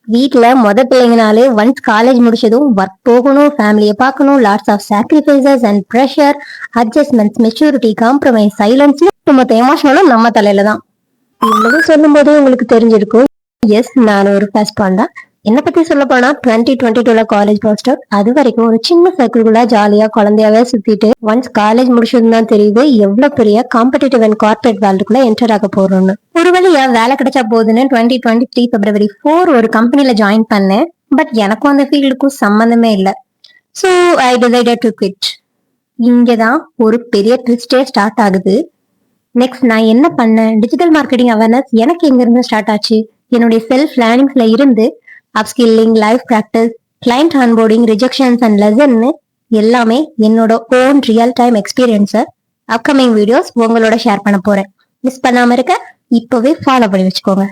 வீட்ல பிள்ளைங்கனாலே once college முடிச்சதும் ஒர்க் போகணும், ஃபேமிலியை பார்க்கணும், lots of sacrifices and pressure, adjustments, maturity, compromise, silence, மொத்த எமோஷனலும் நம்ம தலையில தான். இவ்வளவு சொல்லும் போதே உங்களுக்கு தெரிஞ்சிருக்கும், எஸ் நான் ஒரு ஃபர்ஸ்ட் ஒன் தான். என்ன பத்தி சொல்ல போனா 2022ல காலேஜ் போஸ்டர். அது வரைக்கும் ஒரு சின்ன சர்க்கிள்குள்ள ஜாலியா குழந்தையாவே சுத்திட்டு ஒன்ஸ் காலேஜ் முடிச்சதுன்னு தான் தெரியுது எவ்வளவு பெரிய காம்படிட்டிவ் அண்ட் கார்பரேட் வேர்ல்டுக்குள்ள என்டர் ஆக போறோம்னு. ஒரு வழியா வேலை கிடைச்சா போகுதுன்னு 2023 February 4 ஒரு கம்பெனில ஜாயின் பண்ணேன். பட் எனக்கும் அந்த ஃபீல்டுக்கும் சம்பந்தமே இல்லை. So I decided to quit. இங்கதான் ஒரு பெரிய ட்விஸ்டே ஸ்டார்ட் ஆகுது. நெக்ஸ்ட் நான் என்ன பண்ணேன், டிஜிட்டல் மார்க்கெட்டிங் அவேர்னஸ் எனக்கு எங்க இருந்து ஸ்டார்ட் ஆச்சு, என்னுடைய செல்ஃப் லேர்னிங்ஸ்ல இருந்து upskilling, life practice, client onboarding, rejections and லெசன்னு எல்லாமே என்னோட ஓன் ரியல் டைம் எக்ஸ்பீரியன்ஸை அப்கமிங் வீடியோஸ் உங்களோட ஷேர் பண்ண போறேன். மிஸ் பண்ணாம இருக்க இப்பவே ஃபாலோ பண்ணி வச்சுக்கோங்க.